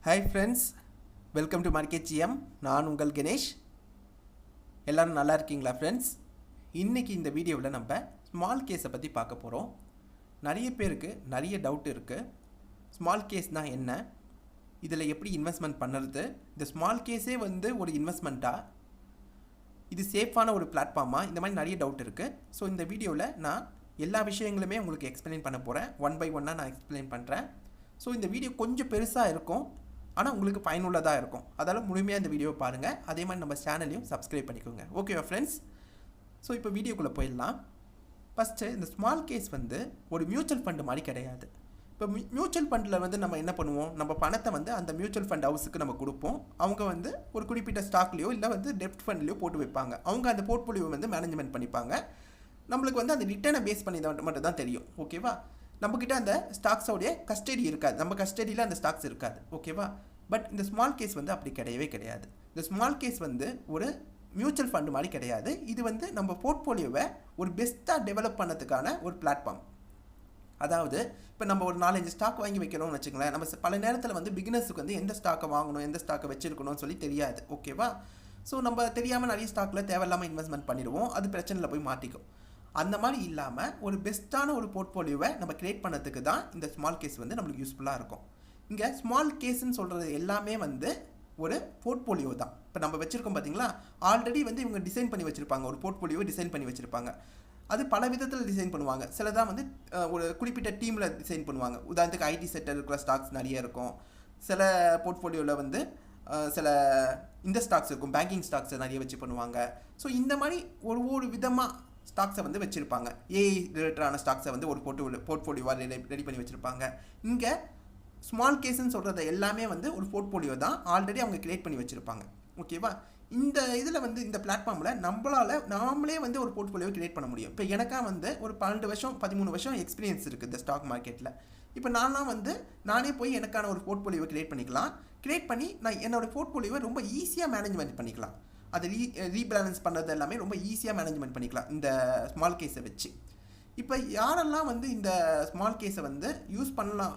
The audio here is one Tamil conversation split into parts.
Hi friends, welcome to market GM. நான் உங்கள் கணேஷ். எல்லோரும் நல்லா இருக்கீங்களா ஃப்ரெண்ட்ஸ்? இன்றைக்கி இந்த வீடியோவில் நம்ம ஸ்மால் கேஸை பற்றி பார்க்க போகிறோம். நிறைய பேருக்கு நிறைய டவுட் இருக்குது. ஸ்மால் கேஸ்னால் என்ன, இதில் எப்படி இன்வெஸ்ட்மெண்ட் பண்ணுறது, இந்த ஸ்மால் கேஸே ஒரு இன்வெஸ்ட்மெண்ட்டா, இது சேஃபான ஒரு பிளாட்ஃபார்மா, இந்த மாதிரி நிறைய டவுட் இருக்குது. ஸோ இந்த வீடியோவில் நான் எல்லா விஷயங்களுமே உங்களுக்கு எக்ஸ்பிளைன் பண்ண போகிறேன். ஒன் பை ஒன்னாக நான் எக்ஸ்பிளைன் பண்ணுறேன். ஸோ இந்த வீடியோ கொஞ்சம் பெருசாக இருக்கும், ஆனால் உங்களுக்கு பயனுள்ளதாக இருக்கும். அதால் முழுமையாக இந்த வீடியோவை பாருங்கள். அதே மாதிரி நம்ம சேனலையும் சப்ஸ்கிரைப் பண்ணிக்கோங்க. ஓகேவா ஃப்ரெண்ட்ஸ்? ஸோ இப்போ வீடியோக்குள்ளே போயிடலாம். ஃபஸ்ட்டு இந்த ஸ்மால் கேஸ் ஒரு மியூச்சுவல் ஃபண்டு மாதிரி கிடையாது. இப்போ மியூச்சுவல் ஃபண்டில் நம்ம என்ன பண்ணுவோம், நம்ம பணத்தை அந்த மியூச்சுவல் ஃபண்ட் ஹவுஸுக்கு நம்ம கொடுப்போம். அவங்க ஒரு குறிப்பிட்ட ஸ்டாக்லேயோ இல்லை டெப்ட் ஃபண்ட்லேயோ போட்டு வைப்பாங்க. அவங்க அந்த போர்ட்ஃபோலியோ மேனேஜ்மெண்ட் பண்ணிப்பாங்க. நம்மளுக்கு அந்த ரிட்டர்னை பேஸ் பண்ணி மட்டும் தான் தெரியும். ஓகேவா? நம்மக்கிட்ட அந்த ஸ்டாக்ஸோடைய கஸ்டடி இருக்காது, நம்ம கஸ்டடியில் அந்த ஸ்டாக்ஸ் இருக்காது. ஓகேவா? பட் இந்த ஸ்மால் கேஸ் அப்படி கிடையவே கிடையாது. இந்த ஸ்மால் கேஸ் ஒரு மியூச்சுவல் ஃபண்டு மாதிரி கிடையாது. இது நம்ம போர்ட்ஃபோலியோவை ஒரு பெஸ்ட்டாக டெவலப் பண்ணதுக்கான ஒரு பிளாட்ஃபார்ம். அதாவது இப்போ நம்ம ஒரு 4-5 ஸ்டாக் வாங்கி வைக்கிறோம்னு வச்சுங்களேன். நம்ம பல நேரத்தில் பிகினர்ஸுக்கு எந்த ஸ்டாக்கை வாங்கணும், எந்த ஸ்டாக்கை வச்சுருக்கணும்னு சொல்லி தெரியாது. ஓகேவா? ஸோ நம்ம தெரியாமல் நிறைய ஸ்டாக்கில் தேவையில்லாமல் இன்வெஸ்ட்மெண்ட் பண்ணிடுவோம். அது பிரச்சனையில் போய் மாட்டிக்கும். அந்த மாதிரி இல்லாமல் ஒரு பெஸ்ட்டான ஒரு போர்ட்ஃபோலியோவை நம்ம கிரியேட் பண்ணதுக்கு தான் இந்த ஸ்மால் கேஸ் நம்மளுக்கு யூஸ்ஃபுல்லாக இருக்கும். இங்கே ஸ்மால் கேஸ்ன்னு சொல்கிறது எல்லாமே ஒரு போர்ட்ஃபோலியோ தான். இப்போ நம்ம வச்சுருக்கோம் பார்த்தீங்களா, ஆல்ரெடி இவங்க டிசைன் பண்ணி வச்சுருப்பாங்க, ஒரு போர்ட்ஃபோலியோவை டிசைன் பண்ணி வச்சுருப்பாங்க. அது பல விதத்தில் டிசைன் பண்ணுவாங்க. சிலதான் ஒரு குறிப்பிட்ட டீமில் டிசைன் பண்ணுவாங்க. உதாரணத்துக்கு ஐடி செக்டர் இருக்கிற ஸ்டாக்ஸ் நிறைய இருக்கும். சில போர்ட்ஃபோலியோவில் சில இந்த ஸ்டாக்ஸ் இருக்கும், பேங்கிங் ஸ்டாக்ஸை நிறைய வச்சு பண்ணுவாங்க. ஸோ இந்த மாதிரி ஒரு விதமாக ஸ்டாக்ஸை வச்சுருப்பாங்க. ஏஐ ரிலேட்டடான ஸ்டாக்ஸை ஒரு போர்ட்ஃபோலியோவாக ரெடி பண்ணி வச்சுருப்பாங்க. இங்கே ஸ்மால் கேஸ்ன்னு சொல்கிறது எல்லாமே ஒரு போர்ட்ஃபோலியோ தான், ஆல்ரெடி அவங்க கிரியேட் பண்ணி வச்சுருப்பாங்க. ஓகேவா? இந்த இதில் இந்த பிளாட்ஃபார்மில் நாமளே ஒரு போர்ட்ஃபோலியோ கிரியேட் பண்ண முடியும். இப்போ எனக்கா ஒரு 12 வருஷம் 13 வருஷம் எக்ஸ்பீரியன்ஸ் இருக்குது இந்த ஸ்டாக் மார்க்கெட்டில். இப்போ நானே போய் எனக்கான ஒரு போர்ட்ஃபோலியோவை கிரியேட் பண்ணிக்கலாம். கிரியேட் பண்ணி நான் என்னோடய போர்ட்ஃபோலியோவை ரொம்ப ஈஸியாக மேனேஜ்மெண்ட் பண்ணிக்கலாம். அதை ரீபேலன்ஸ் பண்ணுறது எல்லாமே ரொம்ப ஈஸியாக மேனேஜ்மெண்ட் பண்ணிக்கலாம் இந்த ஸ்மால் கேஸை வச்சு. இப்போ யாரெல்லாம் இந்த ஸ்மால் கேஸை யூஸ் பண்ணலாம்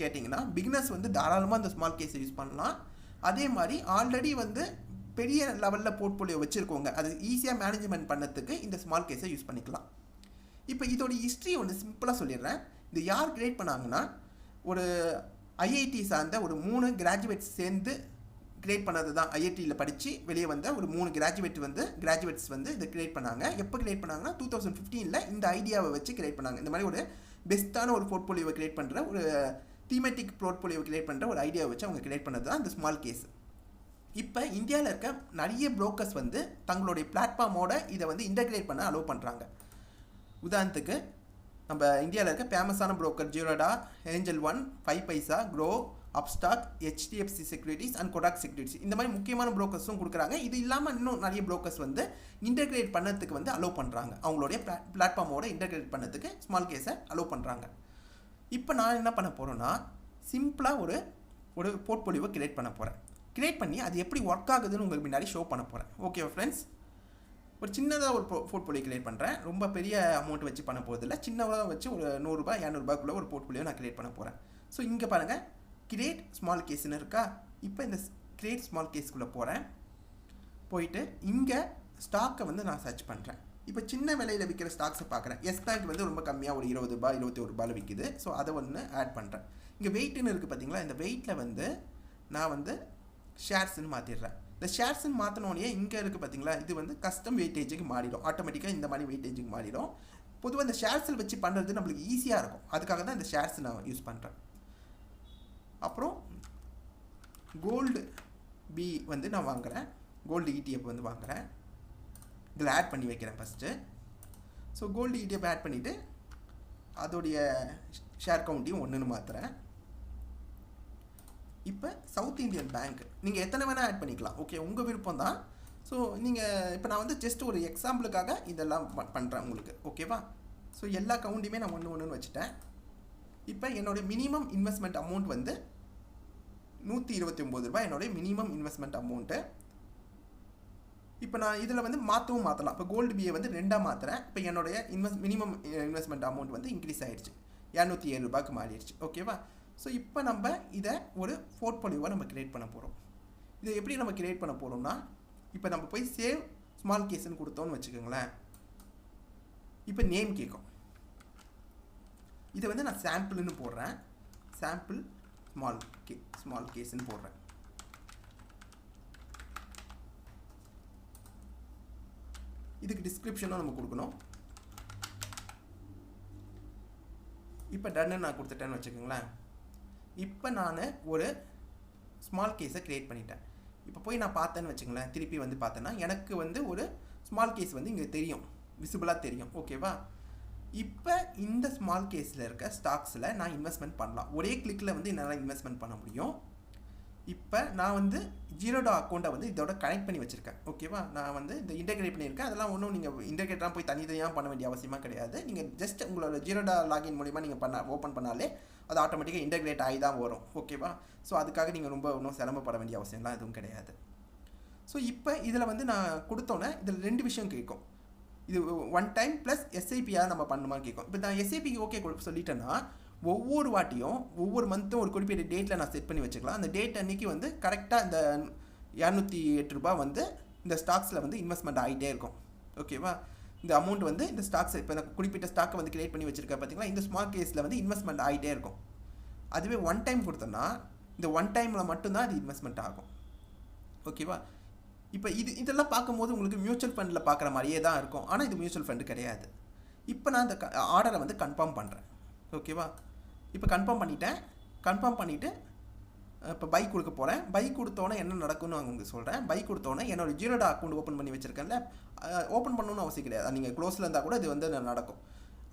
கேட்டிங்கன்னா, பிகினர்ஸ் தாராளமாக இந்த ஸ்மால் கேஸை யூஸ் பண்ணலாம். அதே மாதிரி ஆல்ரெடி பெரிய லெவலில் போர்ட்ஃபோலியோ வச்சுருக்கோங்க, அது ஈஸியாக மேனேஜ்மெண்ட் பண்ணதுக்கு இந்த ஸ்மால் கேஸை யூஸ் பண்ணிக்கலாம். இப்போ இதோட ஹிஸ்ட்ரி சிம்பிளாக சொல்லிடுறேன். இது யார் கிரியேட் பண்ணாங்கன்னா, ஒரு ஐஐடி சார்ந்த ஒரு 3 கிராஜுவேட்ஸ் சேர்ந்து கிரியேட் பண்ணது தான். ஐஐடியில் படித்து வெளியே வந்த ஒரு 3 கிராஜுவேட்ஸ் இதை கிரியேட் பண்ணாங்க. எப்போ கிரியேட் பண்ணாங்கன்னா 2015 இந்த ஐடியாவை வச்சு கிரியேட் பண்ணாங்க. இந்த மாதிரி ஒரு பெஸ்ட்டான ஒரு போர்ட்ஃபோலியோவை கிரியேட் பண்ணுற, ஒரு தீமெட்டிக் போர்ட்ஃபோலியோவை கிரியேட் பண்ணுற ஒரு ஐடியாவை வச்சு அவங்க கிரியேட் பண்ணது தான் இந்த ஸ்மால் கேஸ். இப்போ இந்தியாவில் இருக்க நிறைய புரோக்கர்ஸ் தங்களுடைய பிளாட்ஃபார்மோட இதை இன்டகிரேட் பண்ண அலோவ் பண்ணுறாங்க. உதாரணத்துக்கு நம்ம இந்தியாவில் இருக்க ஃபேமஸான broker Zerodha, Angel One, 5 Paisa, Groww, Upstox, HDFC securities and Kotak securities, இந்த மாதிரி முக்கியமான புரோக்கர்ஸும் கொடுக்குறாங்க. இது இல்லாமல் இன்னும் நிறைய புரோக்கர்ஸ் இன்டகிரேட் பண்ணதுக்கு அலோவ் பண்ணுறாங்க. அவங்களுடைய பிளாட்ஃபார்மோட இன்டகிரேட் பண்ணதுக்கு ஸ்மால் கேஸை அலோவ் பண்ணுறாங்க. இப்போ நான் என்ன பண்ண போகிறேன்னா, சிம்பிளாக ஒரு போர்ட்ஃபோலியோவை கிரியேட் பண்ண போகிறேன். கிரியேட் பண்ணி அது எப்படி ஒர்க் ஆகுதுன்னு உங்களுக்கு முன்னாடி ஷோ பண்ண போகிறேன். ஓகேவா ஃப்ரெண்ட்ஸ்? ஒரு சின்னதாக ஒரு போர்ட்ஃபோலியோ கிரியேட் பண்ணுறேன். ரொம்ப பெரிய அமௌண்ட் வச்சு பண்ண போகிறதில்ல, சின்னதாக வச்சு ஒரு 100 ரூபாய் 200 ரூபாய்க்குள்ளே ஒரு போர்ட்ஃபோலியோ நான் கிரியேட் பண்ண போகிறேன். ஸோ இங்கே பாருங்கள், கிரியேட் ஸ்மால் கேஸ்ன்னு இருக்கா. இப்போ இந்த கிரியேட் ஸ்மால் கேஸ்க்குள்ளே போகிறேன். போயிட்டு இங்கே ஸ்டாக்கை நான் சர்ச் பண்ணுறேன். இப்போ சின்ன விலையில் விற்கிற ஸ்டாக்ஸை பார்க்குறேன். எஸ் பேங்க் ரொம்ப கம்மியாக ஒரு 20 ரூபாய் 21 ரூபாயில் விற்கிது. ஸோ அதை ஆட் பண்ணுறேன். இங்கே வெயிட்டுன்னு இருக்குது பார்த்தீங்களா, இந்த வெயிட்டில் நான் ஷேர்ஸ்ன்னு மாற்றிடுறேன். இந்த ஷேர்ஸ்ன்னு மாற்றினோடனே இங்கே இருக்குது பார்த்தீங்களா, இது கஸ்டம் வெயிட்டேஜுக்கு மாறிடும். ஆட்டோமேட்டிக்காக இந்த மாதிரி வெயிட்டேஜுக்கு மாறிடும். பொதுவாக இந்த ஷேர்ஸில் வச்சு பண்ணுறது நம்மளுக்கு ஈஸியாக இருக்கும். அதுக்காக தான் இந்த ஷேர்ஸ் நான் யூஸ் பண்ணுறேன். அப்புறம் கோல்டு பி நான் வாங்குகிறேன். கோல்டு ETF வாங்குகிறேன். இதில் ஆட் பண்ணி வைக்கிறேன் first. So gold ETF add பண்ணிவிட்டு அதோடைய ஷேர் கவுண்ட்டையும் 1ன்னு மாற்றுறேன். இப்போ சவுத் இந்தியன் பேங்க் நீங்கள் எத்தனை வேணால் ஆட் பண்ணிக்கலாம். ஓகே, உங்கள் விருப்பம் தான். ஸோ நீங்கள் இப்போ நான் ஜஸ்ட் ஒரு எக்ஸாம்பிளுக்காக இதெல்லாம் பண்ணுறேன் உங்களுக்கு. ஓகேவா? ஸோ எல்லா கவுண்ட்டையுமே நான் 1 வச்சுட்டேன். இப்போ என்னோடய மினிமம் இன்வெஸ்ட்மெண்ட் அமௌண்ட் 129 ரூபாய் என்னோடய மினிமம் இன்வெஸ்ட்மெண்ட் அமௌண்ட்டு. இப்போ நான் இதில் மாற்றலாம். இப்போ கோல்டு பிஏ 2ஆக மாற்றுறேன். இப்போ என்னுடைய மினிமம் இன்வெஸ்ட்மெண்ட் அமௌண்ட் இன்க்ரீஸ் ஆகிடுச்சு, 207 ரூபாய்க்கு மாறிடுச்சு. ஓகேவா? ஸோ இப்போ நம்ம இதை ஒரு போர்ட்ஃபோலியோவாக நம்ம கிரியேட் பண்ண போகிறோம். இதை எப்படி நம்ம கிரியேட் பண்ண போகிறோம்னா, இப்போ நம்ம போய் சேவ் ஸ்மால் கேஸ்ன்னு கொடுத்தோன்னு வச்சுக்கோங்களேன். இப்போ நேம் கேட்கும். இதை வந்து நான் சாம்பிள்னு போடுறேன். சாம்பிள் ஸ்மால் கேஸ்ன்னு போடுறேன். இதுக்கு டிஸ்கிரிப்ஷனும் நம்ம கொடுக்கணும். இப்போ டன்னு நான் கொடுத்துட்டேன்னு வச்சுக்கோங்களேன். இப்போ நான் ஒரு ஸ்மால் கேஸை க்ரியேட் பண்ணிட்டேன். இப்போ போய் நான் பார்த்தேன்னு வச்சுங்களேன், திருப்பி வந்து பார்த்தேன்னா எனக்கு வந்து ஒரு ஸ்மால் கேஸ் வந்து இங்கே தெரியும், விசிபிளாக தெரியும். ஓகேவா? இப்போ இந்த ஸ்மால் கேஸில் இருக்க ஸ்டாக்ஸில் நான் இன்வெஸ்ட்மெண்ட் பண்ணலாம். ஒரே கிளிக்கில் வந்து என்னால் இன்வெஸ்ட்மெண்ட் பண்ண முடியும். இப்போ நான் வந்து ஜீரோடா அக்கௌண்ட்டை வந்து இதோட கனெக்ட் பண்ணி வச்சுருக்கேன். ஓகேவா? நான் வந்து இந்த இன்டெகிரேட் பண்ணியிருக்கேன். அதெல்லாம் ஒன்றும் நீங்கள் இன்டெகிரேட்டாக போய் தனியாக பண்ண வேண்டிய அவசியமாக கிடையாது. நீங்கள் ஜஸ்ட் உங்களோட ஜீரோடா லாகின் மூலிமா நீங்கள் ஓப்பன் பண்ணாலே அது ஆட்டோமேட்டிக்காக இன்டெகிரேட் ஆகி தான் வரும். ஓகேவா? ஸோ அதுக்காக நீங்கள் ரொம்ப ஒன்றும் சிரமப்பட வேண்டிய அவசியம்லாம் எதுவும் கிடையாது. ஸோ இப்போ இதில் வந்து நான் கொடுத்தோன்னே இதில் 2 விஷயம் கேட்கும். இது ஒன் டைம் ப்ளஸ் எஸ்ஐபியாக நம்ம பண்ணுமா கேட்கும். இப்போ நான் எஸ்ஐபிக்கு ஓகே சொல்லிட்டேன்னா ஒவ்வொரு வாட்டியும் ஒவ்வொரு மந்த்தும் ஒரு குறிப்பிட்ட டேட்டில் நான் செட் பண்ணி வச்சுக்கலாம். அந்த டேட் அன்றைக்கி வந்து கரெக்டாக இந்த $208 வந்து இந்த ஸ்டாக்ஸில் வந்து இன்வெஸ்ட்மெண்ட் ஆகிட்டே இருக்கும். ஓகேவா? இந்த அமௌண்ட் வந்து இந்த ஸ்டாக்ஸ் இப்போ இந்த குறிப்பிட்ட ஸ்டாக்கை வந்து கிரியேட் பண்ணி வச்சுருக்கேன் பார்த்தீங்களா, இந்த ஸ்மால் கேஸில் வந்து இன்வெஸ்ட்மெண்ட் ஆகிட்டே இருக்கும். அதுவே ஒன் டைம் கொடுத்தோன்னா இந்த ஒன் டைமில் மட்டும்தான் அது இன்வெஸ்ட்மெண்ட் ஆகும். ஓகேவா? இப்போ இதெல்லாம் பார்க்கும்போது உங்களுக்கு மியூச்சுவல் ஃபண்டில் பார்க்குற மாதிரியே தான் இருக்கும். ஆனால் இது மியூச்சுவல் ஃபண்டு கிடையாது. இப்போ நான் இந்த ஆர்டரை வந்து கன்ஃபார்ம் பண்ணுறேன். ஓகேவா? இப்போ கன்ஃபார்ம் பண்ணிவிட்டு இப்போ பை கொடுக்க போகிறேன். பை கொடுத்தோன்னே என்ன நடக்கும்னு நான் உங்களுக்கு சொல்கிறேன். பை கொடுத்தோன்னே என்னோடய ஜீரோடா அக்கௌண்ட் ஓப்பன் பண்ணி வச்சுருக்கேன்ல, ஓப்பன் பண்ணணும்னு அவசியம் கிடையாது. நீங்கள் க்ளோஸில் இருந்தால் கூட இது வந்து நடக்கும்.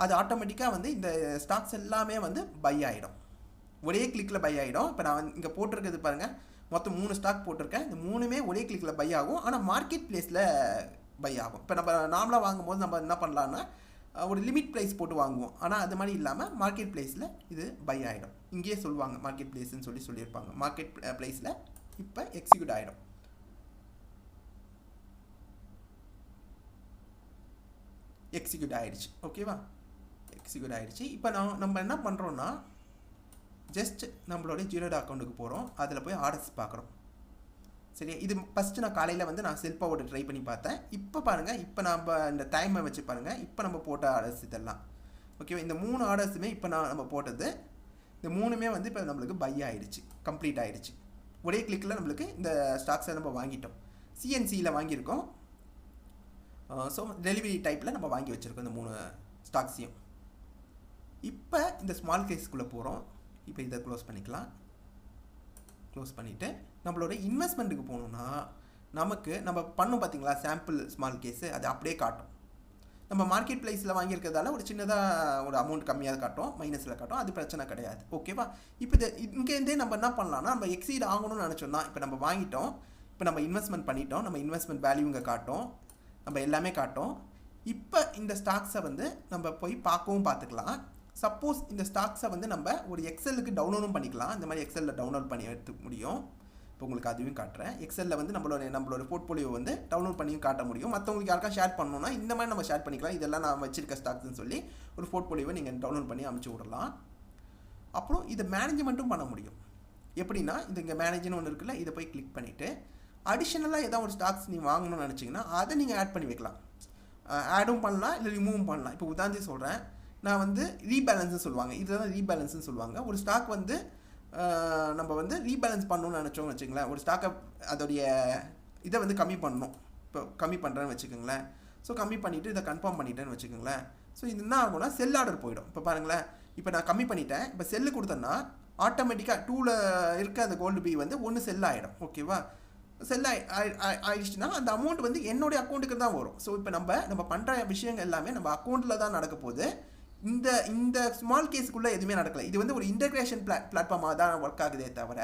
அது ஆட்டோமேட்டிக்காக வந்து இந்த ஸ்டாக்ஸ் எல்லாமே வந்து பை ஆகிடும். ஒரே கிளிக்கில் பை ஆகிடும். இப்போ நான் இங்கே போட்டிருக்கிறது பாருங்கள், மொத்தம் 3 ஸ்டாக் போட்டிருக்கேன். இந்த 3மே ஒரே கிளிக்கில் பை ஆகும். ஆனால் மார்க்கெட் பிளேஸில் பை ஆகும். இப்போ நம்ம நார்மலாக வாங்கும்போது நம்ம என்ன பண்ணலான்னா ஒரு லிமிட் ப்ரைஸ் போட்டு வாங்குவோம். ஆனால் அது மாதிரி இல்லாமல் மார்க்கெட் ப்ளேஸில் இது பை ஆகிடும். இங்கேயே சொல்லுவாங்க மார்க்கெட் ப்ளேஸ்ன்னு சொல்லியிருப்பாங்க. மார்க்கெட் ப்ளேஸில் இப்போ எக்ஸிக்யூட் ஆகிடும். எக்ஸிக்யூட் ஆகிடுச்சு. ஓகேவா? எக்ஸிக்யூட் ஆகிடுச்சு. இப்போ நம்ம என்ன பண்ணுறோன்னா ஜஸ்ட் நம்மளோட ஜீரோடா அக்கௌண்ட்டுக்கு போகிறோம். அதில் போய் ஆர்டர்ஸ் பார்க்குறோம். சரியா? இது ஃபஸ்ட்டு நான் காலையில் வந்து நான் செல்ஃபாவோட ட்ரை பண்ணி பார்த்தேன். இப்போ பாருங்கள், இப்போ நம்ம இந்த டைமை வச்சு பாருங்கள். இப்போ நம்ம போட்ட ஆர்டர்ஸ் இதெல்லாம் ஓகேவா? இந்த 3 ஆர்டர்ஸுமே இப்போ நம்ம போட்டது இந்த 3மே வந்து இப்போ நம்மளுக்கு பை ஆகிடுச்சு, கம்ப்ளீட் ஆகிடுச்சு. ஒரே கிளிக்கில் நம்மளுக்கு இந்த ஸ்டாக்ஸை நம்ம வாங்கிட்டோம். சிஎன்சியில் வாங்கியிருக்கோம். ஸோ டெலிவரி டைப்பில் நம்ம வாங்கி வச்சுருக்கோம் இந்த 3 ஸ்டாக்ஸையும். இப்போ இந்த ஸ்மால் கேஸ்க்குள்ளே போகிறோம். இப்போ இதை க்ளோஸ் பண்ணிக்கலாம். க்ளோஸ் பண்ணிவிட்டு நம்மளோட இன்வெஸ்ட்மெண்ட்டுக்கு போகணுன்னா நமக்கு நம்ம பண்ணோம் பார்த்தீங்களா சாம்பிள் ஸ்மால் கேஸு, அது அப்படியே காட்டும். நம்ம மார்க்கெட் ப்ரைஸில் வாங்கியிருக்கிறதால ஒரு சின்னதாக ஒரு அமௌண்ட் கம்மியாக காட்டும், மைனஸில் காட்டும். அது பிரச்சனை கிடையாது. ஓகேவா? இப்போ இங்கேருந்தே நம்ம என்ன பண்ணலாம்னா, நம்ம எக்ஸீட் ஆகணும்னு நினச்சோம்னா, இப்போ நம்ம வாங்கிட்டோம், இப்போ நம்ம இன்வெஸ்ட்மெண்ட் பண்ணிட்டோம், நம்ம இன்வெஸ்ட்மெண்ட் வேல்யூங்க காட்டும், நம்ம எல்லாமே காட்டும். இப்போ இந்த ஸ்டாக்ஸை வந்து நம்ம போய் பார்த்துக்கலாம். சப்போஸ் இந்த ஸ்டாக்ஸை வந்து நம்ம ஒரு எக்ஸலுக்கு டவுன்லோடும் பண்ணிக்கலாம். இந்த மாதிரி எக்ஸலில் டவுன்லோட் பண்ணி எடுத்துக்க முடியும். இப்போ உங்களுக்கு அதுவும் காட்டுறேன். எக்ஸலில் வந்து நம்மளோட போர்ட்ஃபோலியோ வந்து டவுன்லோட் பண்ணியும் காட்ட முடியும். மற்றவங்களுக்கு யாருக்கா ஷேர் பண்ணணும்னா இந்த மாதிரி நம்ம ஷேர் பண்ணிக்கலாம். இதெல்லாம் நான் வச்சிருக்க ஸ்டாக்ஸ்ன்னு சொல்லி ஒரு போர்ட்ஃபோலியோவை நீங்கள் டவுன்லோட் பண்ணி அனுப்பிச்சி விடலாம். அப்புறம் இதை மேனேஜ்மெண்ட்டும் பண்ண முடியும். எப்படின்னா, இது இங்கே மேனேஜ்னு ஒன்று இருக்குல்ல, இதை போய் கிளிக் பண்ணிவிட்டு அடிஷ்னலாக ஏதாவது ஒரு ஸ்டாக்ஸ் நீங்கள் வாங்கணும்னு நினச்சிங்கன்னா அதை நீங்கள் ஆட் பண்ணி வைக்கலாம். ஆடும் பண்ணலாம், இல்லை ரிமூவும் பண்ணலாம். இப்போ உதாரணத்துக்கு சொல்கிறேன், நான் வந்து ரீபேலன்ஸ்னு சொல்லுவாங்க. இதுதான் ரீபேலன்ஸ்னு சொல்லுவாங்க. ஒரு ஸ்டாக் வந்து நம்ம வந்து ரீபேலன்ஸ் பண்ணணும்னு நினச்சோம்னு வச்சுங்களேன். ஒரு ஸ்டாக்கை அதோடைய இதை வந்து கம்மி பண்ணணும். இப்போ கம்மி பண்ணுறேன்னு வச்சுக்கோங்களேன். ஸோ கம்மி பண்ணிவிட்டு இதை கன்ஃபார்ம் பண்ணிட்டேன்னு வச்சுக்கோங்களேன். ஸோ இது என்ன ஆகும்னா செல் ஆர்டர் போயிடும். இப்போ பாருங்களேன், இப்போ நான் கம்மி பண்ணிட்டேன். இப்போ செல்லு கொடுத்தேன்னா ஆட்டோமேட்டிக்காக 2ல் இருக்க அந்த கோல்டு பி வந்து 1 செல் ஆகிடும். ஓகேவா? செல் ஆயிடுச்சுன்னா அந்த அமௌண்ட் வந்து என்னுடைய அக்கௌண்ட்டுக்கு தான் வரும். ஸோ இப்போ நம்ம பண்ணுற விஷயங்கள் எல்லாமே நம்ம அக்கௌண்ட்டில் தான் நடக்க போகுது. இந்த ஸ்மால் கேஸுக்குள்ளே எதுவுமே நடக்கலை. இது வந்து ஒரு இன்டெகிரேஷன் பிளாட்ஃபார்மாக தான் ஒர்க் ஆகுதே தவிர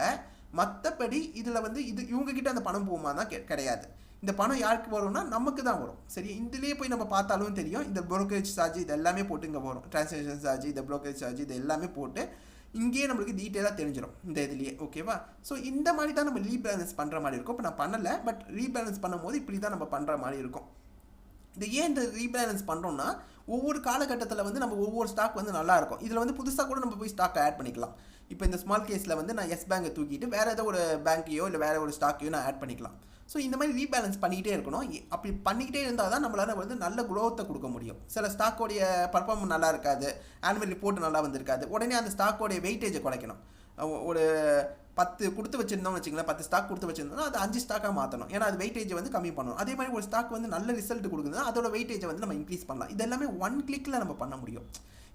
மற்றபடி இதில் வந்து இவங்ககிட்ட அந்த பணம் போகுமா தான் கிடையாது. இந்த பணம் யாருக்கு வரும்னா நமக்கு தான் வரும். சரி, இதுலேயே போய் நம்ம பார்த்தாலும் தெரியும். இந்த ப்ரோக்கரேஜ் சார்ஜ் இது எல்லாமே போட்டு இங்கே வரும். ட்ரான்சாக்ஷன் சார்ஜ், இந்த ப்ரோக்கரேஜ் சார்ஜ் இது எல்லாமே போட்டு இங்கேயே நம்மளுக்கு டீட்டெயிலாக தெரிஞ்சிடும் இந்த இதுலேயே. ஓகேவா? ஸோ இந்த மாதிரி தான் நம்ம ரீபேலன்ஸ் பண்ணுற மாதிரி இருக்கும். இப்போ நான் பண்ணலை, பட் ரீபேலன்ஸ் பண்ணும்போது இப்படி தான் நம்ம பண்ணுற மாதிரி இருக்கும். இது ஏன் இந்த ரீபேலன்ஸ் பண்ணுறோம்னா, ஒவ்வொரு காலகட்டத்தில் வந்து நம்ம ஒவ்வொரு ஸ்டாக் வந்து நல்லாயிருக்கும். இதில் வந்து புதுசாக கூட நம்ம போய் ஸ்டாக் ஆட் பண்ணிக்கலாம். இப்போ இந்த ஸ்மால் கேஸில் வந்து நான் எஸ் பேங்கை தூக்கிட்டு வேறு ஏதோ ஒரு பேங்க்கையோ இல்லை வேறு ஒரு ஸ்டாக்கையோ நான் ஆட் பண்ணிக்கலாம். ஸோ இந்த மாதிரி ரீபேலன்ஸ் பண்ணிக்கிட்டே இருக்கணும். அப்படி பண்ணிக்கிட்டே இருந்தால் தான் நம்மளால் வந்து நல்ல க்ரோத்தை கொடுக்க முடியும். சில ஸ்டாக்கோடைய பர்ஃபார்மன்ஸ் நல்லா இருக்காது, ஆனுவல் ரிப்போர்ட் நல்லா வந்திருக்காது, உடனே அந்த ஸ்டாக்கோடைய வெயிட்டேஜை குறைக்கணும். ஒரு 10 கொடுத்து வச்சுருந்தோம்னு வச்சுங்களேன், 10 ஸ்டாக் கொடுத்து வச்சுருந்தோம்னா அது 5 ஸ்டாக்காக மாற்றணும். ஏன்னா அது வெயிட்டேஜை வந்து கம்மி பண்ணணும். அதே மாதிரி ஒரு ஸ்டாக் வந்து நல்ல ரிசல்ட் கொடுக்குதுன்னா அதோட வெயிட்டேஜை வந்து நம்ம இன்க்ரீஸ் பண்ணலாம். இது எல்லாமே ஒன் கிளிக்கில் நம்ம பண்ண முடியும்.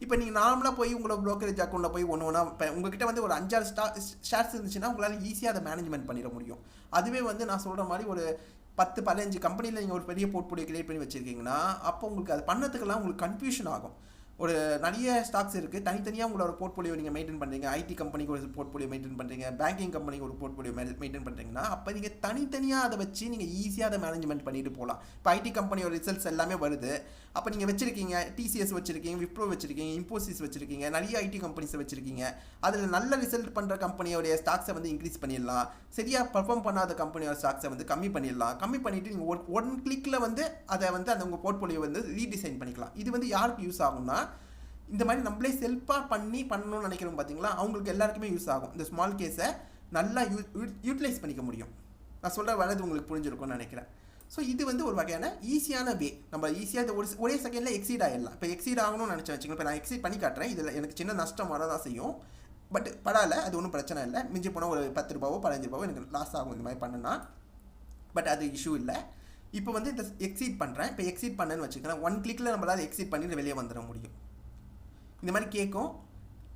இப்போ நீங்கள் நார்மலாக போய் உங்களோட ப்ரோக்கரேஜ் அக்கௌண்ட்டில் போய் ஒன்று இப்போ உங்ககிட்ட வந்து ஒரு 5-6 ஷேர்ஸ் இருந்துச்சுன்னா உங்களால் ஈஸியாக அதை மேனேஜ்மெண்ட் பண்ணிட முடியும். அதுவே வந்து நான் சொல்கிற மாதிரி ஒரு 10-15 கம்பெனியில் நீங்கள் ஒரு பெரிய போர்ட்ஃபோலியோ கிரியேட் பண்ணி வச்சுருக்கீங்கன்னா அப்போ உங்களுக்கு அது பண்ணதுக்கெல்லாம் உங்களுக்கு கன்ஃபியூஷன் ஆகும். ஒரு நிறைய ஸ்டாக்ஸ் இருக்குது, தனித்தனியாக உங்களோட போர்ட்ஃபோலியோ நீங்கள் மெயின்டைன் பண்ணுறீங்க. ஐடி கம்பெனிக்கு ஒரு போர்ட்ஃபோலியோ மெயின்டைன் பண்ணுறீங்க, பேங்கிங் கம்பெனிக்கு ஒரு போர்ட்ஃபோலியோ மெயின்டைன் பண்ணுறீங்கன்னா அப்போ நீங்கள் தனித்தனியாக அதை வச்சு நீங்கள் ஈஸியாக அதை மேனேஜ்மெண்ட் பண்ணிட்டு போகலாம். இப்போ ஐடி கம்பெனியோட ரிசல்ட்ஸ் எல்லாமே வருது, அப்போ நீங்கள் வச்சுருக்கீங்க, டிசிஎஸ் வச்சுருக்கீங்க, விப்ரோ வச்சுருக்கீங்க, இன்ஃபோசிஸ் வச்சுருக்கீங்க, நிறைய ஐடி கம்பெனிஸை வச்சுருக்கீங்க. அதில் நல்ல ரிசல்ட் பண்ணுற கம்பெனியோடைய ஸ்டாக்ஸை வந்து இன்க்ரீஸ் பண்ணிடலாம், சரியாக பர்ஃபார்ம் பண்ணாத கம்பெனியோட ஸ்டாக்ஸை வந்து கம்மி பண்ணிடலாம். கம்மி பண்ணிவிட்டு நீங்கள் ஒன் கிளிக்கில் வந்து அதை வந்து அந்த உங்கள் போர்ட்ஃபோலியோ வந்து ரீடிசைன் பண்ணிக்கலாம். இது வந்து யாருக்கு யூஸ் ஆகும்னா இந்த மாதிரி நம்மளே செல்ஃபாக பண்ணணும்னு நினைக்கிறோம் பார்த்தீங்களா, அவங்களுக்கு எல்லாருக்குமே யூஸ் ஆகும். இந்த ஸ்மால் கேஸை நல்லா யூட்டிலைஸ் பண்ணிக்க முடியும். நான் சொல்கிற வரது உங்களுக்கு புரிஞ்சிருக்கும்னு நினைக்கிறேன். ஸோ இது வந்து ஒரு வகையான ஈஸியான வே. நம்ம ஈஸியாக ஒரே செகண்டில் எக்ஸீட் ஆகிடலாம். இப்போ எக்ஸீட் ஆகணும்னு நினச்சா வச்சுக்கோங்க, இப்போ நான் எக்ஸீட் பண்ணி காட்டுறேன். இதில் எனக்கு சின்ன நஷ்டம் வரதான் செய்யும், பட் பரவாயில்ல, அது ஒன்றும் பிரச்சனை இல்லை. மிஞ்சி போனால் ஒரு 10 ரூபாவோ 15 ரூபாவோ எனக்கு லாஸ் ஆகும் இந்த மாதிரி பண்ணுன்னா, பட் அது இஷ்யூ இல்லை. இப்போ வந்து இந்த எக்ஸீட் பண்ணுறேன். இப்போ எக்ஸீட் பண்ணேன்னு வச்சுக்கிறேன், ஒன் கிளிக்கில் நம்மளால் எக்ஸீட் பண்ணி வெளியே வந்துட முடியும். இந்த மாதிரி கேட்கும்,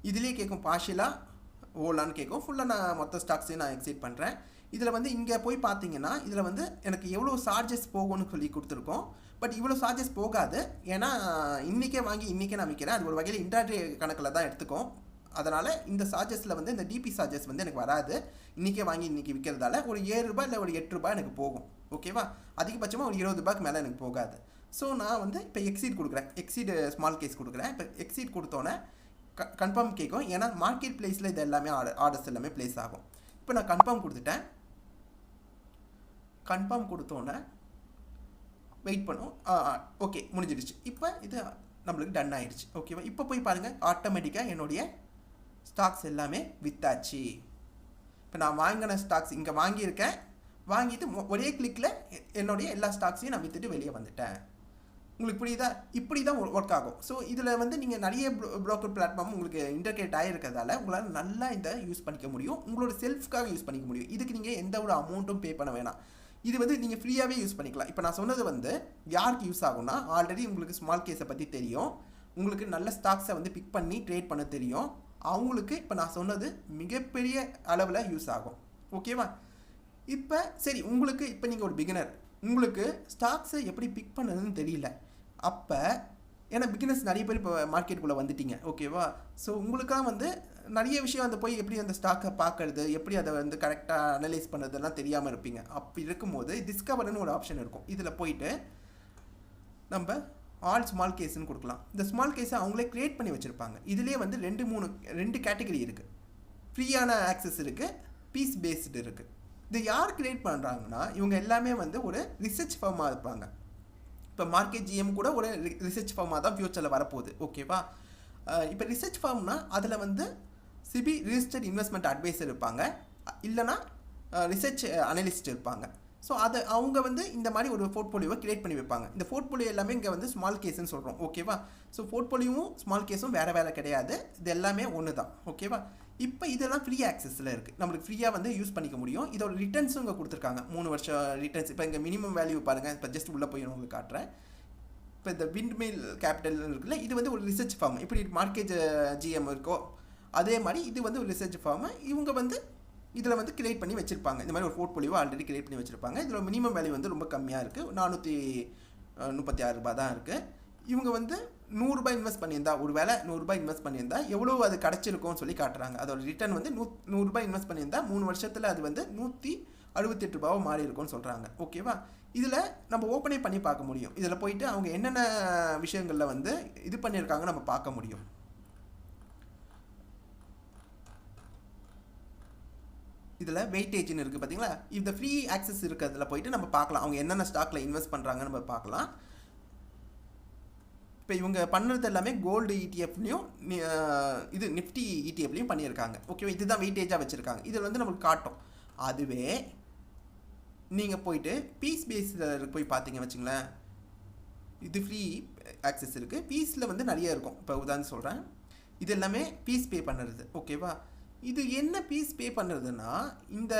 இதுலேயே கேட்கும் பார்ஷியலாக ஓலான்னு கேட்கும், ஃபுல்லாக நான் மொத்த ஸ்டாக்ஸையும் நான் எக்ஸிட் பண்ணுறேன். இதில் வந்து இங்கே போய் பார்த்தீங்கன்னா இதில் வந்து எனக்கு எவ்வளோ சார்ஜஸ் போகும்னு சொல்லி கொடுத்துருக்கோம். பட் இவ்வளோ சார்ஜஸ் போகாது, ஏன்னா இன்றைக்கே வாங்கி இன்றைக்கே நான் விற்கிறேன். அது ஒரு வகையில் இன்ட்ராடே கணக்கில் தான் எடுத்துக்கும். அதனால் இந்த சார்ஜஸில் வந்து இந்த டிபி சார்ஜஸ் வந்து எனக்கு வராது. இன்றைக்கே வாங்கி இன்றைக்கி விற்கிறதால ஒரு 7 ரூபாய் இல்லை ஒரு 8 ரூபாய் எனக்கு போகும். ஓகேவா, அதிகபட்சமாக ஒரு 20 ரூபாய்க்கு மேலே எனக்கு போகாது. ஸோ நான் வந்து இப்போ எக்ஸீட் கொடுக்குறேன், எக்ஸீட் ஸ்மால் கேஸ் கொடுக்குறேன். இப்போ எக்ஸீட் கொடுத்தோன்னே கன்ஃபார்ம் கேட்கும், ஏன்னா மார்க்கெட் பிளேஸில் இது எல்லாமே ஆர்டர்ஸ் எல்லாமே பிளேஸ் ஆகும். இப்போ நான் கன்ஃபார்ம் கொடுத்துட்டேன். கன்ஃபார்ம் கொடுத்தோன்னே வெயிட் பண்ணும். ஓகே, முடிஞ்சிடுச்சு. இப்போ இது நம்மளுக்கு டன் ஆகிடுச்சு. ஓகேவா, இப்போ போய் பாருங்கள், ஆட்டோமேட்டிக்காக என்னுடைய ஸ்டாக்ஸ் எல்லாமே வித்தாச்சு. இப்போ நான் வாங்கின ஸ்டாக்ஸ் இங்கே வாங்கியிருக்கேன், வாங்கிட்டு ஒரே கிளிக்கில் என்னுடைய எல்லா ஸ்டாக்ஸையும் நான் விற்றுட்டு வெளியே வந்துட்டேன். உங்களுக்கு புரியுதா? இப்படி தான் ஒர்க் ஆகும். ஸோ இதில் வந்து நீங்கள் நிறைய ப்ரோக்கர் பிளாட்ஃபார்ம் உங்களுக்கு இன்டர்கிரேட் ஆகிருக்கிறதால உங்களால் நல்லா இந்த யூஸ் பண்ணிக்க முடியும், உங்களோட செல்ஃப்காக யூஸ் பண்ணிக்க முடியும். இதுக்கு நீங்கள் எந்த ஒரு அமௌண்ட்டும் பே பண்ண வேணாம். இது வந்து நீங்கள் ஃப்ரீயாகவே யூஸ் பண்ணிக்கலாம். இப்போ நான் சொன்னது வந்து யாருக்கு யூஸ் ஆகும்னா, ஆல்ரெடி உங்களுக்கு ஸ்மால் கேஸை பற்றி தெரியும், உங்களுக்கு நல்ல ஸ்டாக்ஸை வந்து பிக் பண்ணி ட்ரேட் பண்ண தெரியும், அவங்களுக்கு இப்போ நான் சொன்னது மிகப்பெரிய அளவில் யூஸ் ஆகும். ஓகேவா? இப்போ சரி, உங்களுக்கு இப்போ நீங்கள் ஒரு பிகினர், உங்களுக்கு ஸ்டாக்ஸை எப்படி பிக் பண்ணுறதுன்னு தெரியல. அப்போ ஏன்னா பிகினர்ஸ் நிறைய பேர் இப்போ மார்க்கெட்டுக்குள்ளே வந்துட்டீங்க. ஓகேவா? ஸோ உங்களுக்காக வந்து நிறைய விஷயம் அந்த போய் எப்படி அந்த ஸ்டாக்கை பார்க்கறது, எப்படி அதை வந்து கரெக்டாக அனலைஸ் பண்ணுறதெல்லாம் தெரியாமல் இருப்பீங்க. அப்படி இருக்கும்போது டிஸ்கவர்னு ஒரு ஆப்ஷன் இருக்கும். இதில் போயிட்டு நம்ம ஆல் ஸ்மால் கேஸ்ன்னு கொடுக்கலாம். இந்த ஸ்மால் கேஸை அவங்களே க்ரியேட் பண்ணி வச்சுருப்பாங்க. இதுலேயே வந்து 2 கேட்டகரி இருக்குது. ஃப்ரீயான ஆக்சஸ் இருக்குது, பீஸ் பேஸ்டு இருக்குது. இது யார் க்ரியேட் பண்ணுறாங்கன்னா, இவங்க எல்லாமே வந்து ஒரு ரிசர்ச் ஃபார்மாக இருப்பாங்க. இப்போ மார்க்கெட் ஜிஎம் கூட ஒரு ரிசர்ச் ஃபார்மாக தான் ஃபியூச்சரில் வரப்போகுது. ஓகேவா? இப்போ ரிசர்ச் ஃபார்ம்னா அதில் வந்து சிபி ரிஜிஸ்டர்ட் இன்வெஸ்ட்மெண்ட் அட்வைசர் இருப்பாங்க, இல்லைனா ரிசர்ச் அனலிஸ்ட் இருப்பாங்க. ஸோ அதை அவங்க வந்து இந்த மாதிரி ஒரு போர்ட்ஃபோலியோவை கிரியேட் பண்ணி வைப்பாங்க. இந்த போர்ட்ஃபோலியோ எல்லாமே இங்கே வந்து ஸ்மால் கேஸ்ன்னு சொல்கிறோம். ஓகேவா? ஸோ போர்ட்ஃபோலியோவும் ஸ்மால் கேஸும் வேறு கிடையாது, இது எல்லாமே ஒன்று தான். ஓகேவா? இப்போ இதெல்லாம் ஃப்ரீ ஆக்சஸில் இருக்குது, நம்மளுக்கு ஃப்ரீயாக வந்து யூஸ் பண்ணிக்க முடியும். இதோட ரிட்டர்ன்ஸும் இங்கே கொடுத்துருக்காங்க, 3 வருஷம் ரிட்டர்ன்ஸ். இப்போ இங்கே மினிமம் வேல்யூ பாருங்கள், இப்போ ஜஸ்ட் உள்ளே போய் உங்களுக்கு காட்டுறேன். இப்போ இந்த விண்ட்மில் கேபிட்டல் இருக்குல்ல, இது வந்து ஒரு ரிசர்ச் ஃபார்ம். இப்படி மார்க்கெட் ஜிஎம் இருக்கோ அதே மாதிரி இது வந்து ஒரு ரிசர்ச் ஃபார்ம். இவங்க வந்து இதில் வந்து கிரியேட் பண்ணி வச்சுருப்பாங்க. இந்த மாதிரி ஒரு போர்ட்ஃபோலியோ ஆல்ரெடி கிரியேட் பண்ணி வச்சுருப்பாங்க. இதில் மினிமம் வேல்யூ வந்து ரொம்ப கம்மியாக இருக்குது, 436 ரூபாய் தான் இருக்குது. இவங்க வந்து 100 ரூபாய் இன்வெஸ்ட் பண்ணியிருந்தா, ஒரு வேளை 100 ரூபாய் இன்வெஸ்ட் பண்ணியிருந்தா எவ்வளோ அது கிடச்சிருக்கும்னு சொல்லி காட்டுறாங்க. அதோட ரிட்டர்ன் வந்து 100 ரூபாய் இன்வெஸ்ட் பண்ணியிருந்தா 3 வருஷத்தில் அது வந்து 168 ரூபாவை மாறி இருக்கும்னு சொல்கிறாங்க. ஓகேவா? இதில் நம்ம ஓப்பனே பண்ணி பார்க்க முடியும். இதில் போயிட்டு அவங்க என்னென்ன விஷயங்களில் வந்து இது பண்ணியிருக்காங்க நம்ம பார்க்க முடியும். இதில் வெயிட்டேஜ்னு இருக்குது பார்த்தீங்களா? இந்த ஃப்ரீ ஆக்சஸ் இருக்கிறதுல போயிட்டு நம்ம பார்க்கலாம், அவங்க என்னென்ன ஸ்டாக்கில் இன்வெஸ்ட் பண்ணுறாங்கன்னு நம்ம பார்க்கலாம். இப்போ இவங்க பண்ணுறது எல்லாமே கோல்டு இடிஎஃப்லையும் இது நிஃப்டி இடிஎஃப்லையும் பண்ணியிருக்காங்க. ஓகேவா, இதுதான் வெயிட்டேஜாக வச்சுருக்காங்க. இதில் வந்து நம்மளுக்கு காட்டும். அதுவே நீங்கள் போயிட்டு பீஸ் பேஸில் போய் பார்த்தீங்க வச்சுங்களேன், இது ஃப்ரீ ஆக்சஸ் இருக்குது. பீஸில் வந்து நிறைய இருக்கும். இப்போ உதாரணம் சொல்கிறேன், இது எல்லாமே பீஸ் பே பண்ணுறது. ஓகேவா, இது என்ன பீஸ் பே பண்ணுறதுன்னா, இந்த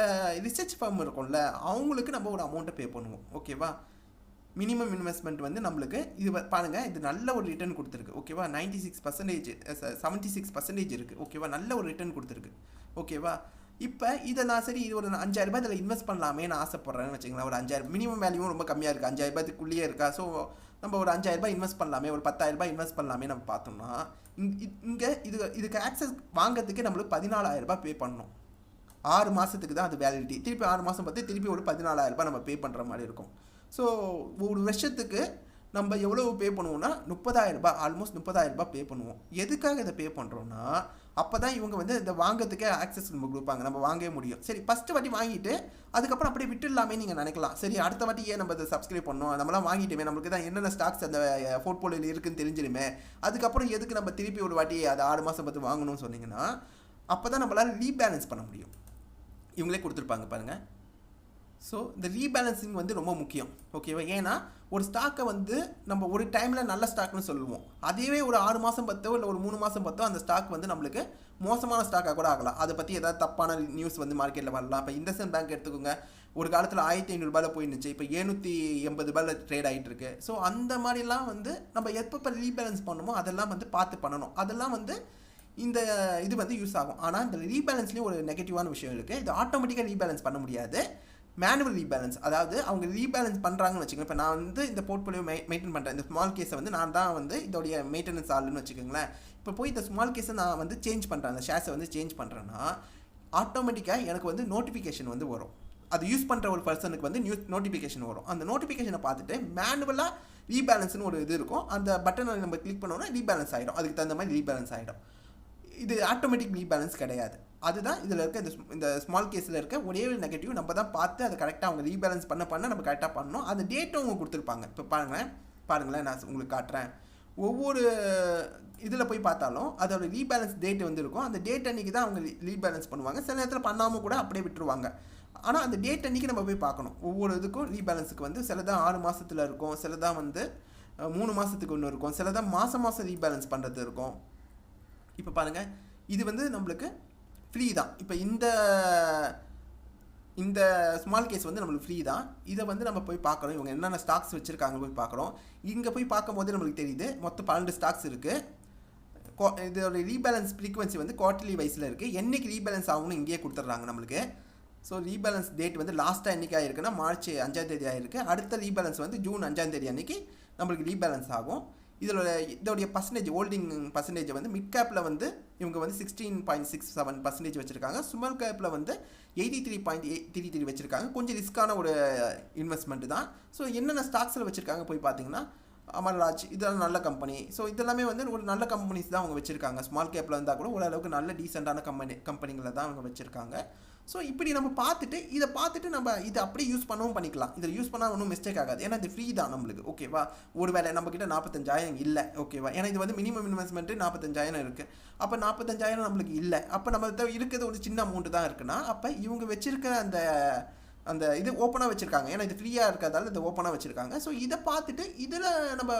ரிசர்ச் ஃபார்ம் இருக்கும்ல, அவங்களுக்கு நம்ம ஒரு அமௌண்ட்டை பே பண்ணுவோம். ஓகேவா, மினிமம் இன்வெஸ்ட்மெண்ட் வந்து நம்மளுக்கு இது பாருங்கள், இது நல்ல ஒரு ரிட்டர்ன் கொடுத்துருக்கு. ஓகேவா, 96% 76% இருக்குது. ஓகேவா, நல்ல ஒரு ரிட்டர்ன் கொடுத்துருக்கு. ஓகேவா, இப்போ இதை நான் சரி இது ஒரு 5000 ரூபாய் இதில் இன்வெஸ்ட் பண்ணலாமே நான் ஆசைப்பட்றேன்னு வச்சுக்கலாம். ஒரு 5000 மினிமம் வேல்யூவும் ரொம்ப கம்மியாக இருக்குது, 5000 ரூபாய்க்குள்ளேயே இருக்கா. ஸோ நம்ம ஒரு 5000 ரூபாய் இன்வெஸ்ட் பண்ணலாமே, ஒரு 10000 ரூபாய் இன்வெஸ்ட் பண்ணலாமே நம்ம பார்த்தோம்னா, இங்கே இதுக்கு ஆக்சஸ் வாங்கிறதுக்கு நம்மளுக்கு 14000 ரூபாய் பே பண்ணணும். 6 மாதத்துக்கு தான் அது வேலிடிட்டி. திருப்பி 6 மாதம் பார்த்து திருப்பி ஒரு 14000 ரூபாய் நம்ம பே பண்ணுற மாதிரி இருக்கும். ஸோ ஒரு வருஷத்துக்கு நம்ம எவ்வளோ பே பண்ணுவோம்னா 30000 ரூபாய், ஆல்மோஸ்ட் 30000 ரூபாய் பே பண்ணுவோம். எதுக்காக இதை பே பண்ணுறோன்னா, அப்போ தான் இவங்க வந்து இதை வாங்கிறதுக்கே ஆக்சஸ் நம்ம கொடுப்பாங்க, நம்ம வாங்கவே முடியும். சரி, ஃபஸ்ட்டு வாட்டி வாங்கிட்டு அதுக்கப்புறம் அப்படியே விட்டுடலாமே நீங்கள் நினைக்கலாம். சரி, அடுத்த வாட்டி ஏன் நம்ம இதை சப்ஸ்கிரைப் பண்ணோம், நம்மளாம் வாங்கிட்டோமே, நம்மளுக்கு தான் என்னென்ன ஸ்டாக்ஸ் அந்த போர்ட்ஃபோலியோவில் இருக்குன்னு தெரிஞ்சிடுமே, அதுக்கப்புறம் எதுக்கு நம்ம திருப்பி ஒரு வாட்டி அது 6 மாதம் பார்த்து வாங்கணும்னு சொன்னீங்கன்னா, அப்போ தான் நம்மளால் ரீபேலன்ஸ் பண்ண முடியும். இவங்களே கொடுத்துருப்பாங்க பாருங்கள். ஸோ இந்த ரீபேலன்சிங் வந்து ரொம்ப முக்கியம். ஓகேவா, ஏன்னா ஒரு ஸ்டாக்கை வந்து நம்ம ஒரு டைமில் நல்ல ஸ்டாக்னு சொல்லுவோம், அதுவே ஒரு 6 மாதம் பத்தோ இல்லை ஒரு 3 மாதம் பத்தோ அந்த ஸ்டாக் வந்து நம்மளுக்கு மோசமான ஸ்டாக்காக கூட ஆகலாம். அதை பற்றி ஏதாவது தப்பான நியூஸ் வந்து மார்க்கெட்டில் வரலாம். இப்போ இண்டஸ்இண்ட் பேங்க் எடுத்துக்கோங்க, ஒரு காலத்தில் 1500 ரூபாயில் போயிருந்துச்சு, இப்போ 780 ரூபாயில் ட்ரேட் ஆகிட்டு இருக்கு. ஸோ அந்த மாதிரிலாம் வந்து நம்ம எப்போ ரீபேலன்ஸ் பண்ணுமோ அதெல்லாம் வந்து பார்த்து பண்ணணும். அதெல்லாம் வந்து இந்த இது வந்து யூஸ் ஆகும். ஆனால் இந்த ரீபேலன்ஸ்லேயும் ஒரு நெகட்டிவான விஷயம் இருக்குது. இது ஆட்டோமேட்டிக்காக ரீபேலன்ஸ் பண்ண முடியாது, மேனுவல் ரீபேலன்ஸ். அதாவது அவங்க ரீபேலன்ஸ் பண்ணுறாங்கன்னு வச்சுக்கோங்க. இப்போ நான் வந்து இந்த போர்ட்ஃபோலியோ மெயின்டைன் பண்ணுறேன், இந்த ஸ்மால் கேஸை வந்து நான் தான் வந்து இதோடைய மெயின்டெனன்ஸ் ஆளுன்னு வச்சுக்கோங்களேன். இப்போ போய் இந்த ஸ்மால் கேஸை நான் வந்து சேஞ்ச் பண்ணுறேன், அந்த ஷேர்ஸை வந்து சேஞ்ச் பண்ணுறேன்னா ஆட்டோமேட்டிக்காக எனக்கு வந்து நோட்டிஃபிகேஷன் வந்து வரும். அது யூஸ் பண்ணுற ஒரு பர்சனுக்கு வந்து நோட்டிஃபிகேஷன் வரும். அந்த நோட்டிஃபிகேஷனை பார்த்துட்டு மேனுவலாக ரீபேலன்ஸ்னு ஒரு இது இருக்கும், அந்த பட்டனை நம்ம கிளிக் பண்ணோன்னா ரீபேலன்ஸ் ஆகிடும். அதுக்கு தகுந்த மாதிரி ரீபேலன்ஸ் ஆகிடும். இது ஆட்டோமேட்டிக் ரீபேலன்ஸ் கிடையாது. அதுதான் இதில் இருக்க இந்த ஸ்மால் கேஸில் இருக்க ஒரே ஒரு நெகட்டிவ். நம்ம தான் பார்த்து அதை கரெக்டாக அவங்க ரீபேலன்ஸ் பண்ண நம்ம கரெக்டாக பண்ணணும். அந்த டேட்டும் அவங்க கொடுத்துருப்பாங்க. இப்போ பாருங்களேன், நான் உங்களுக்கு காட்டுறேன். ஒவ்வொரு இதில் போய் பார்த்தாலும் அதோட ரீபேலன்ஸ் டேட் வந்து இருக்கும். அந்த டேட் அன்றைக்கி தான் அவங்க ரீபேலன்ஸ் பண்ணுவாங்க. சில நேரத்தில் பண்ணாமல் கூட அப்படியே விட்டுருவாங்க. ஆனால் அந்த டேட் அன்றைக்கி நம்ம போய் பார்க்கணும். ஒவ்வொரு இதுக்கும் ரீபேலன்ஸுக்கு வந்து சிலதான் 6 மாதத்தில் இருக்கும், சிலதான் வந்து 3 மாதத்துக்கு ஒன்று இருக்கும், சிலதான் மாதம் ரீபேலன்ஸ் பண்ணுறது இருக்கும். இப்போ பாருங்கள், இது வந்து நம்மளுக்கு ஃப்ரீ தான். இப்போ இந்த ஸ்மால் கேஸ் வந்து நம்மளுக்கு ஃப்ரீ தான். இதை வந்து நம்ம போய் பார்க்குறோம், இவங்க என்னென்ன ஸ்டாக்ஸ் வச்சுருக்காங்க போய் பார்க்குறோம். இங்கே போய் பார்க்கும்போது நம்மளுக்கு தெரியுது மொத்தம் 12 ஸ்டாக்ஸ் இருக்குது. இதோட ரீபேலன்ஸ் ஃப்ரீக்வன்சி வந்து குவார்ட்டர்லி வைஸில் இருக்குது. என்றைக்கு ரீபேலன்ஸ் ஆகும்னு இங்கேயே கொடுத்துட்றாங்க நம்மளுக்கு. ஸோ ரீபேலன்ஸ் டேட் வந்து லாஸ்ட்டாக என்றைக்கு ஆகிருக்குன்னா மார்ச் 5 ஆகிருக்கு. அடுத்த ரீபேலன்ஸ் வந்து ஜூன் 5 அன்றைக்கி நம்மளுக்கு ரீபேலன்ஸ் ஆகும். இதோடைய பர்சன்டேஜ், ஹோல்டிங் பர்சன்டேஜ் வந்து மிட் கேப்பில் வந்து இவங்க வந்து 16.67% வச்சுருக்காங்க. ஸ்மால் கேப்பில் வந்து 83.33 வச்சுருக்காங்க. கொஞ்சம் ரிஸ்க்கான ஒரு இன்வெஸ்ட்மெண்ட் தான். ஸோ என்னென்ன ஸ்டாக்ஸில் வச்சுருக்காங்க போய் பார்த்தீங்கன்னா, அமர்ராஜ் இதெல்லாம் நல்ல கம்பெனி. ஸோ இதெல்லாமே வந்து ஒரு நல்ல கம்பெனிஸ் தான் அவங்க வச்சுருக்காங்க. ஸ்மால் கேப்பில் இருந்தால் கூட ஓரளவுக்கு நல்ல டீசெண்டான கம்பெனிகளை தான் அவங்க வச்சுருக்காங்க. ஸோ இப்படி நம்ம இதை பார்த்துட்டு நம்ம இதை அப்படியே யூஸ் பண்ணவும் பண்ணிக்கலாம். இதில் யூஸ் பண்ணால் ஒன்றும் மிஸ்டேக் ஆகாது, ஏன்னா இது ஃப்ரீ தான் நம்மளுக்கு. ஓகேவா, ஒரு வேலை நம்மக்கிட்ட 45000 இல்லை. ஓகேவா, ஏன்னா இது வந்து மினிமம் இன்வெஸ்ட்மெண்ட்டு 45000 இருக்குது. அப்போ 45000 நம்மளுக்கு இல்லை. அப்போ நம்ம இருக்கிறது ஒரு சின்ன அமௌண்ட்டு தான் இருக்குன்னா, அப்போ இவங்க வச்சுருக்க அந்த இது ஓப்பனாக வச்சுருக்காங்க. ஏன்னா இது ஃப்ரீயாக இருக்கிறதால இதை ஓப்பனாக வச்சுருக்காங்க. ஸோ இதை பார்த்துட்டு இதில் நம்ம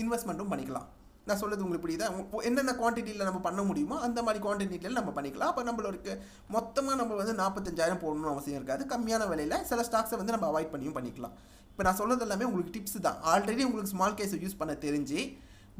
இன்வெஸ்ட்மெண்ட்டும் பண்ணிக்கலாம். நான் சொல்கிறது உங்களுக்கு புரியுதா? என்னென்ன குவான்டிட்டியில் நம்ம பண்ண முடியுமோ அந்த மாதிரி குவான்டிட்டியில் நம்ம பண்ணிக்கலாம். அப்போ நம்மளுக்கு மொத்தமாக நம்ம வந்து 45000 போடணும்னு அவசியம் இருக்காது. கம்மியான விலையில் சில ஸ்டாக்ஸை வந்து நம்ம அவாய்ட் பண்ணிக்கலாம். இப்போ நான் சொல்கிறது எல்லாமே உங்களுக்கு டிப்ஸ் தான். ஆல்ரெடி உங்களுக்கு ஸ்மால் கேஸை யூஸ் பண்ண தெரிஞ்சு,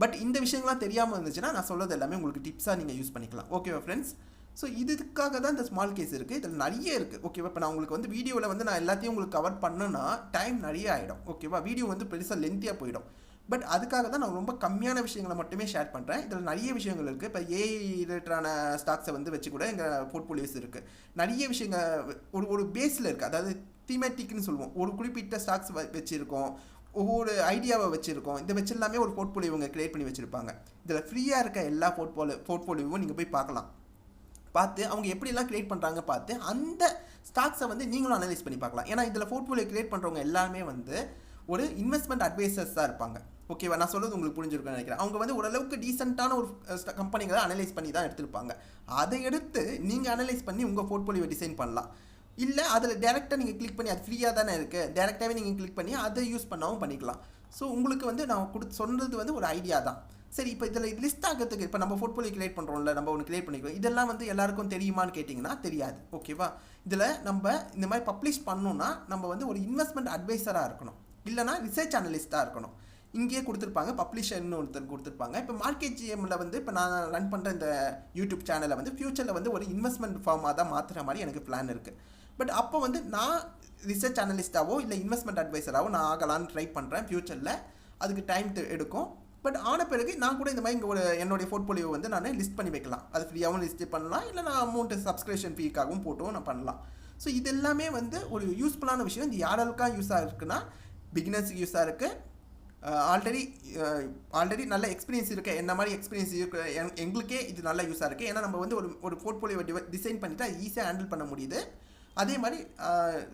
பட் இந்த விஷயங்கள்லாம் தெரியாமல் இருந்துச்சுன்னா நான் சொல்கிறது எல்லாமே உங்களுக்கு டிப்ஸாக நீங்கள் யூஸ் பண்ணிக்கலாம். ஓகேவா ஃப்ரெண்ட்ஸ்? ஸோ இதுக்காக தான் இந்த ஸ்மால் கேஸ் இருக்குது. இதில் நிறைய இருக்குது. ஓகேவா, இப்போ நான் உங்களுக்கு வந்து வீடியோவில் வந்து நான் எல்லாத்தையும் உங்களுக்கு கவர் பண்ணேன்னா டைம் நிறைய ஆகிடும். ஓகேவா, வீடியோ வந்து பெருசாக லென்த்தியாக போயிடும். பட் அதுக்காக தான் நான் ரொம்ப கம்மியான விஷயங்களை மட்டுமே ஷேர் பண்ணுறேன். இதில் நிறைய விஷயங்கள் இருக்குது. இப்போ ஏஐ ரிலேட்டடான ஸ்டாக்ஸை வந்து வச்சு கூட எங்கள் போர்ட்ஃபோலியோஸ் இருக்குது. நிறைய விஷயங்கள் ஒரு பேஸில் இருக்குது. அதாவது தீமேட்டிக்னு சொல்லுவோம். ஒரு குறிப்பிட்ட ஸ்டாக்ஸ் வச்சுருக்கோம், ஒவ்வொரு ஐடியாவை வச்சுருக்கோம். இதை வச்சு எல்லாமே ஒரு போர்ட்ஃபோலியோ இவங்க க்ரியேட் பண்ணி வச்சுருப்பாங்க. இதில் ஃப்ரீயாக இருக்க எல்லா போர்ட்ஃபோலியோவும் நீங்கள் போய் பார்த்து அவங்க எப்படிலாம் க்ரியேட் பண்ணுறாங்க பார்த்து அந்த ஸ்டாக்ஸை வந்து நீங்களும் அனலைஸ் பண்ணி பார்க்கலாம். ஏன்னா இதில் போர்ட்ஃபோலியோ க்ரியேட் பண்ணுறவங்க எல்லாமே வந்து ஒரு இன்வெஸ்ட்மெண்ட் அட்வைசர்ஸ் தான் இருப்பாங்க. ஓகேவா? நான் சொல்கிறது உங்களுக்கு புரிஞ்சிருக்குன்னு நினைக்கிறேன். அவங்க வந்து ஓரளவுக்கு டீசென்ட்டான ஒரு கம்பெனிகளை அனலைஸ் பண்ணி தான் எடுத்திருப்பாங்க. அதை எடுத்து நீங்கள் அனலைஸ் பண்ணி உங்கள் போர்ட்ஃபோலியோ டிசைன் பண்ணலாம். இல்லை அதில் டேரெக்டாக நீங்கள் கிளிக் பண்ணி அது ஃப்ரீயாக தானே இருக்குது, டேரெக்டாகவே நீங்கள் கிளிக் பண்ணி அதை யூஸ் பண்ணாவும் பண்ணிக்கலாம். ஸோ உங்களுக்கு வந்து நான் சொன்னது வந்து ஒரு ஐடியா தான். சரி, இப்போ இதில் லிஸ்ட் ஆகிறதுக்கு இப்போ நம்ம போர்ட்ஃபோலியோ கிரியேட் பண்ணுறோம்ல, நம்ம ஒன்று கிரியேட் பண்ணிக்கிறோம். இதெல்லாம் வந்து எல்லாருக்கும் தெரியுமான்னு கேட்டிங்கன்னா தெரியாது. ஓகேவா? இதில் நம்ம இந்த மாதிரி பப்ளிஷ் பண்ணோன்னா நம்ம வந்து ஒரு இன்வெஸ்ட்மெண்ட் அட்வைசராக இருக்கணும், இல்லைனா ரிசர்ச் அனலிஸ்ட்டாக இருக்கணும். இங்கேயே கொடுத்துருப்பாங்க, பப்ளிஷர்னு ஒருத்தர் கொடுத்துருப்பாங்க. இப்போ மார்க்கெட் ஜிஎம்மில் வந்து இப்போ நான் ரன் பண்ணுற இந்த யூடியூப் சேனலை வந்து ஃப்யூச்சரில் வந்து ஒரு இன்வெஸ்ட்மெண்ட் ஃபார்மாக தான் மாற்றுற மாதிரி எனக்கு பிளான் இருக்குது. பட் அப்போ வந்து நான் ரிசர்ச் அனலிஸ்ட்டாவோ இல்லை இன்வெஸ்ட்மெண்ட் அட்வைசராகவோ நான் ஆகலான்னு ட்ரை பண்ணுறேன் ஃப்யூச்சரில். அதுக்கு டைம் எடுக்கும். பட் ஆன பிறகு நான் கூட இந்த மாதிரி இங்கே ஒரு என்னுடைய போர்ட்ஃபோலியோ வந்து நான் லிஸ்ட் பண்ணி வைக்கலாம். அது ஃப்ரீயாகவும் லிஸ்ட் பண்ணலாம், இல்லை நான் அமௌண்ட்டு சப்ஸ்கிரிப்ஷன் ஃபீக்காகவும் போட்டும் நான் பண்ணலாம். ஸோ இது எல்லாமே வந்து ஒரு யூஸ்ஃபுல்லான விஷயம். இது யாருக்காக யூஸாக இருக்குன்னா, பிகினர்ஸுக்கு யூஸாக இருக்குது. ஆல்ரெடி நல்ல எக்ஸ்பீரியன்ஸ் இருக்குது, என்ன மாதிரி எக்ஸ்பீரியன்ஸ் இருக்குது, எங்களுக்கே இது நல்ல யூஸாக இருக்குது. ஏன்னா நம்ம வந்து ஒரு போர்ட்ஃபோலியோ டிசைன் பண்ணிவிட்டு அது ஈஸியாக ஹேண்டில் பண்ண முடியுது. அதே மாதிரி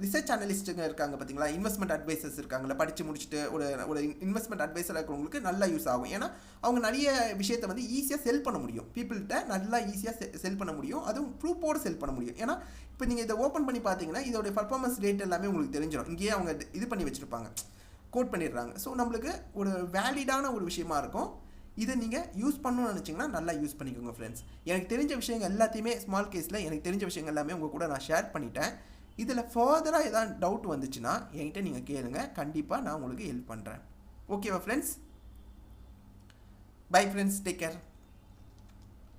ரிசர்ச் அனலிஸ்ட்டுங்க இருக்காங்க பார்த்தீங்களா, இன்வெஸ்ட்மெண்ட் அட்வைசர்ஸ் இருக்காங்களா, படித்து முடிச்சுட்டு ஒரு இன்வெஸ்ட்மெண்ட் அட்வைசராக இருக்கிறவங்களுக்கு நல்லா யூஸ் ஆகும். ஏன்னா அவங்க நிறைய விஷயத்தை வந்து ஈஸியாக செல் பண்ண முடியும், பீப்புள்கிட்ட நல்லா ஈஸியாக செல் பண்ண முடியும், அதுவும் ப்ரூஃபோடு செல் பண்ண முடியும். ஏன்னா இப்போ நீங்கள் இதை ஓப்பன் பண்ணி பார்த்தீங்கன்னா இதோடைய பர்ஃபார்மன்ஸ் ரேட் எல்லாமே உங்களுக்கு தெரிஞ்சிடும். இங்கேயே அவங்க இது பண்ணி வச்சுருப்பாங்க, கோட் பண்ணிடுறாங்க. ஸோ நம்மளுக்கு ஒரு வேலிடான ஒரு விஷயமா இருக்கும். இதை நீங்கள் யூஸ் பண்ணணும்னு நினச்சிங்கன்னா நல்லா யூஸ் பண்ணிக்கோங்க ஃப்ரெண்ட்ஸ். எனக்கு தெரிஞ்ச விஷயங்கள் எல்லாத்தையுமே ஸ்மால் கேஸில் எனக்கு தெரிஞ்ச விஷயங்கள் எல்லாமே உங்கள் கூட நான் ஷேர் பண்ணிட்டேன். இதில் ஃபர்தராக ஏதாவது டவுட் வந்துச்சுன்னா என்கிட்ட நீங்கள் கேளுங்க, கண்டிப்பாக நான் உங்களுக்கு ஹெல்ப் பண்ணுறேன். ஓகேவா friends? Bye friends, take care.